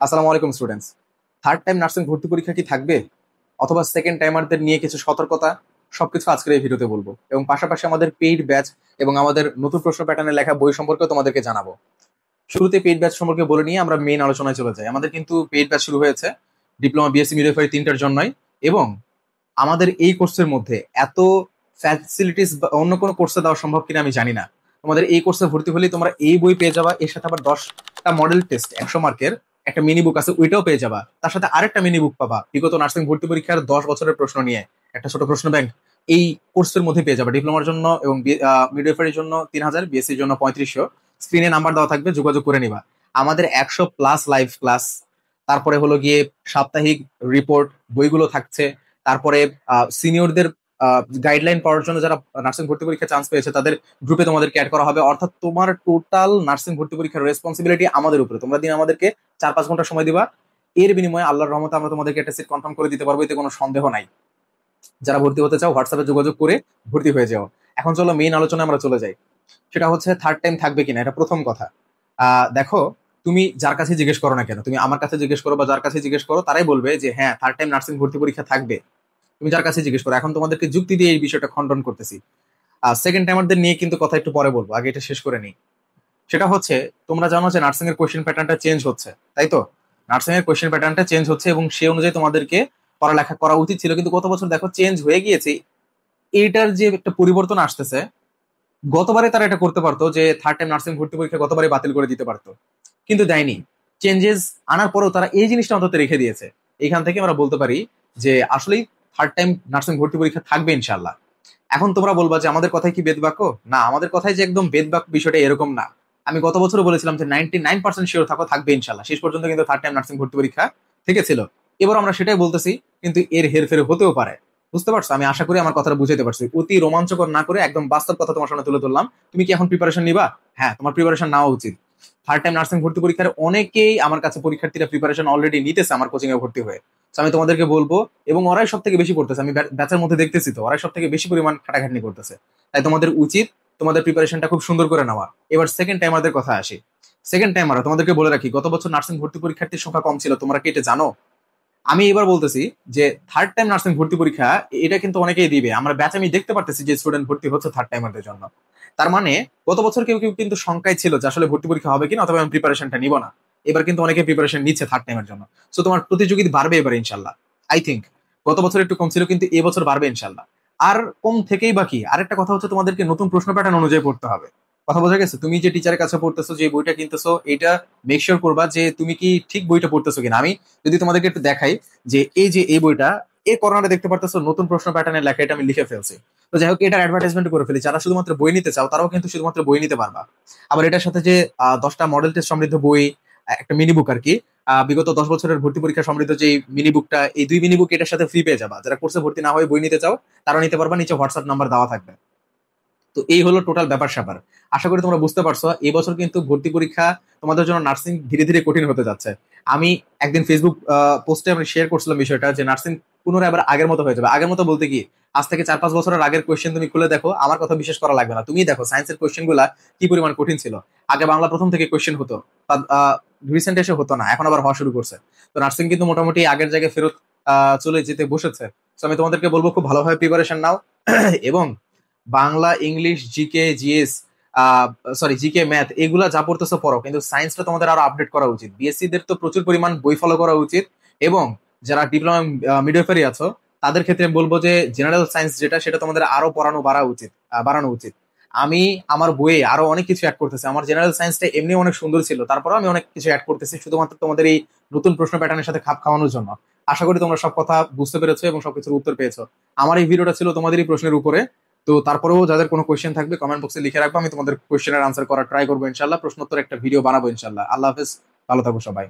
আসসালামু আলাইকুম students. Third time nursing ভর্তি পরীক্ষা কি থাকবে, অথবা সেকেন্ড টাইমারদের নিয়ে কিছু সতর্কতা, সবকিছু আজকের এই ভিডিওতে বলবো, এবং পাশাপাশি আমাদের পেইড ব্যাচ এবং আমাদের নতুন প্রশ্ন প্যাটার্নে লেখা বই সম্পর্কে তোমাদেরকে জানাবো। শুরুতে পেইড ব্যাচ সম্পর্কে বলে নিয়ে আমরা মেইন আলোচনায় চলে যাই। আমাদের কিন্তু পেইড ব্যাচ শুরু হয়েছে ডিপ্লোমা, বিএসসি, মিডওয়াইফারি তিনটার জন্যই। এবং আমাদের এই কোর্সের মধ্যে এত ফ্যাসিলিটিস বা অন্য কোনো কোর্সে দেওয়া সম্ভব কিনা আমি জানি না। তোমাদের এই কোর্সে ভর্তি হলেই তোমরা এই বই পেয়ে যাবা, এর সাথে আবার 10টা মডেল টেস্ট 100 মার্কের একটা মিনি বুক আছে, ওইটাও পেয়ে যাবা। তার সাথে আরেকটা মিনি বুক পাবা বিগত নার্সিং ভর্তি পরীক্ষার 10 বছরের প্রশ্ন নিয়ে একটা ছোট প্রশ্ন ব্যাংক এই কোর্সের মধ্যে পেয়ে যাবা। ডিপ্লোমার জন্য এবং মিডওয়াইফারির জন্য 3000, বিএসসির জন্য 3500। স্ক্রিনে নাম্বার দেওয়া থাকবে, যোগাযোগ করে নিবা। আমাদের 100+ লাইভ ক্লাস, তারপরে হলো গিয়ে সাপ্তাহিক রিপোর্ট, বইগুলো থাকছে। তারপরে সিনিয়রদের গাইডলাইন পড়ার জন্য যারা নার্সিং ভর্তি পরীক্ষা চান্স পেয়েছে তাদের গ্রুপে তোমাদেরকে অ্যাড করা হবে। অর্থাৎ তোমার টোটাল নার্সিং ভর্তি পরীক্ষার রেসপন্সিবিলিটি আমাদের উপরে। তোমরা দিন আমাদেরকে 4-5 ঘন্টা সময় দিবা, এর বিনিময়ে আল্লাহর রহমতে আমরা তোমাদেরকে একটা সিট কনফার্ম করে দিতে পারবো, এতে কোনো সন্দেহ নাই। যারা ভর্তি হতে চাও হোয়াটসঅ্যাপে যোগাযোগ করে ভর্তি হয়ে যাও। এখন চলো মেইন আলোচনায় আমরা চলে যাই। সেটা হচ্ছে থার্ড টাইম থাকবে কিনা, এটা প্রথম কথা। দেখো, তুমি যার কাছে জিজ্ঞেস করো না কেন, তুমি আমার কাছে জিজ্ঞেস করো বা যার কাছে জিজ্ঞেস করো, তারাই বলবে যে হ্যাঁ থার্ড টাইম নার্সিং ভর্তি পরীক্ষা থাকবে। তুমি যার কাছে জিজ্ঞেস করো। এখন তোমাদেরকে যুক্তি দিয়ে এই বিষয়টা খণ্ডন করতেছি। সেকেন্ড টাইমারদের নিয়ে কিন্তু কথা একটু পরে বলবো, আগে এটা শেষ করে নিই। সেটা হচ্ছে, তোমরা জানো যে নার্সিং এর কোয়েশ্চেন প্যাটার্নটা চেঞ্জ হচ্ছে, তাই তো? নার্সিং এর কোয়েশ্চেন প্যাটার্নটা চেঞ্জ হচ্ছে এবং সে অনুযায়ী তোমাদেরকে পড়ালেখা করা উচিত ছিল, কিন্তু গত বছর দেখো চেঞ্জ হয়ে গিয়েছে। এইটার যে একটা পরিবর্তন আসতেছে, গতবারে তারা এটা করতে পারতো যে থার্ড টাইম নার্সিং ভর্তি পরীক্ষা গতবারে বাতিল করে দিতে পারতো, কিন্তু দেয়নি। চেঞ্জেস আনার পরেও তারা এই জিনিসটা অন্তত রেখে দিয়েছে। এখান থেকে আমরা বলতে পারি যে আসলেই থার্ড টাইম নার্সিং ভর্তি পরীক্ষা থাকবে ইনশাল্লাহ। এখন তোমরা বলবা যে আমাদের কথাই কি বেদবাক্য? না, আমাদের কথাই যে একদম বেদবাক্য বিষয়টা এরকম না। আমি গত বছর বলেছিলাম যে 99% শিওর থাকো থাকবে ইনশাল্লাহ, শেষ পর্যন্ত কিন্তু থার্ড টাইম নার্সিং ভর্তি পরীক্ষা থেকেছিল। এবার আমরা সেটাই বলতেছি, কিন্তু এর হেরফের হতেও পারে। বুঝতে পারছো? আমি আশা করি আমার কথাটা বুঝাইতে পারছি। অতি রোমাঞ্চকর না করে একদম বাস্তব কথা তোমার সামনে তুলে ধরলাম। তুমি কি এখন প্রিপারেশন নিবা? হ্যাঁ, তোমার প্রিপারেশন নেওয়া উচিত। থার্ড টাইম নার্সিং ভর্তি পরীক্ষার অনেকেই আমার কাছে পরীক্ষার্থীরা প্রিপারেশন অলরেডি নিতেছে আমার কোচিং এ ভর্তি হয়ে। তো আমি তোমাদেরকে বলবো, এবং ওরাই সব থেকে বেশি পড়তেছে, আমি ব্যাচের মধ্যে দেখতেছি তো ওরাই সব থেকে বেশি পরিমাণ খাটাখাটনি করতেছে। তাই তোমাদের উচিত তোমাদের প্রিপারেশনটা খুব সুন্দর করে নেওয়া। এবার সেকেন্ড টাইমারদের কথা আসি। সেকেন্ড টাইমার তোমাদেরকে বলে রাখি, গত বছর নার্সিং ভর্তি পরীক্ষার্থীর সংখ্যা কম ছিল, তোমরা কি এটা জানো? আমি এবার বলতেছি যে থার্ড টাইম নার্সিং ভর্তি পরীক্ষা এটা কিন্তু অনেকেই দিবে। আমরা ব্যাচ আমি দেখতে পারতেছি যে স্টুডেন্ট ভর্তি হচ্ছে থার্ড টাইমারদের জন্য। তার মানে গত বছর কেউ কেউ কিন্তু শঙ্কায় ছিল যে আসলে ভর্তি পরীক্ষা হবে কিনা, অথবা আমি প্রিপারেশনটা নিব না। এবার কিন্তু অনেকে প্রিপারেশন নিচ্ছে থার্ড টাইমের জন্য। সো তোমার প্রতিযোগিতা বাড়বে এবার ইনশাল্লাহ। আই থিঙ্ক গত বছর একটু কম ছিল, কিন্তু এবছর বাড়বে ইনশাল্লাহ। আর কম থেকেই বাকি আরেকটা কথা হচ্ছে, তোমাদেরকে নতুন প্রশ্ন প্যাটার্ন অনুযায়ী পড়তে হবে। কথা বোঝা গেছে? তুমি যে টিচারের কাছে পড়তেছো, যে বইটা কিনতেছো, এটা মেক শিওর করবা যে তুমি কি ঠিক বইটা পড়তেছো কিনা। আমি যদি তোমাদেরকে একটু দেখাই যে এই বইটা, এই কর্নারে দেখতে পারতেছো নতুন প্রশ্ন প্যাটার্নের লেখা, এটা আমি লিখে ফেলছি। তো যাই হোক, এটার অ্যাডভার্টাইজমেন্ট করে ফেলি। যারা শুধুমাত্র বই নিতে চাও তারাও কিন্তু শুধুমাত্র বই নিতে পারবা। আবার এটার সাথে যে 10টা মডেল টেস্ট সমৃদ্ধ বই, একটা মিনি বুক আর কি, বিগত 10 বছরের ভর্তি পরীক্ষা সমৃদ্ধ যে মিনি বুকটা, এই 2 মিনি বুক এটার সাথে ফ্রি পেয়ে যাবা। যারা কোর্সে ভর্তি না হয়ে বই নিতে চাও তারাও নিতে পারবা, নিচে হোয়াটসঅ্যাপ নাম্বার দেওয়া থাকবে। তো এই হলো টোটাল ব্যাপার স্যাপার। আশা করি তোমরা বুঝতে পারছো। এই বছর কিন্তু ভর্তি পরীক্ষা তোমাদের জন্য নার্সিং ধীরে ধীরে কঠিন হতে যাচ্ছে। আমি একদিন ফেসবুক পোস্টে আমি শেয়ার করছিলাম বিষয়টা, যে নার্সিং পুনরায় আবার আগের মতো হয়ে যাবে। আগের মতো বলতে কি, আজ থেকে 4-5 বছরের আগের কোয়েশ্চেন তুমি খুলে দেখো, আমার কথা বিশ্বাস করা লাগবে না। তুমি দেখো সায়েন্সের কোয়েশ্চেন গুলা কি পরিমাণ কঠিন ছিল। আগে বাংলা প্রথম থেকে কোয়েশ্চেন হতো, রিসেন্ট এসে হতো না, এখন আবার হওয়া শুরু করছে। তো নার্সিং কিন্তু মোটামুটি আগের জায়গায় ফেরত চলে যেতে বসেছে। তো আমি তোমাদেরকে বলবো খুব ভালোভাবে প্রিপারেশন নাও এবং Bangla, English, GK, GS, GK, math, এগুলা যা পড়তেছো পড়ো, কিন্তু সায়েন্সটা তোমাদের আরো আপডেট করা উচিত। বিএসসি দের তো প্রচুর পরিমাণ বই ফলো করা উচিত। এবং যারা ডিপ্লোমা, মিডওয়াইফারি আছো, তাদের ক্ষেত্রে বলবো যে জেনারেল সায়েন্স যেটা, সেটা তোমাদের আরো বাড়ানো উচিত। আমি আমার বইয়ে আরো অনেক কিছু অ্যাড করতেছি। আমার জেনারেল সায়েন্সটা এমনি অনেক সুন্দর ছিল, তারপরেও আমি অনেক কিছু অ্যাড করতেছি শুধুমাত্র তোমাদের এই নতুন প্রশ্ন প্যাটার্নের সাথে খাপ খাওয়ানোর জন্য। আশা করি তোমরা সব কথা বুঝতে পেরেছো এবং সবকিছুর উত্তর পেয়েছো। আমার এই ভিডিওটা ছিল তোমাদেরই প্রশ্নের উপরে। তো তারপরেও যাদের কোনো কোয়েশ্চেন থাকবে কমেন্ট বক্সে লিখে রাখবো, আমি তোমাদের কোয়েশ্চেনের আনসার করার ট্রাই করবো ইনশাল্লাহ। প্রশ্নোত্তর একটা ভিডিও বানাবো ইনশাল্লাহ। আল্লাহ হাফেজ, ভালো থাকো সবাই।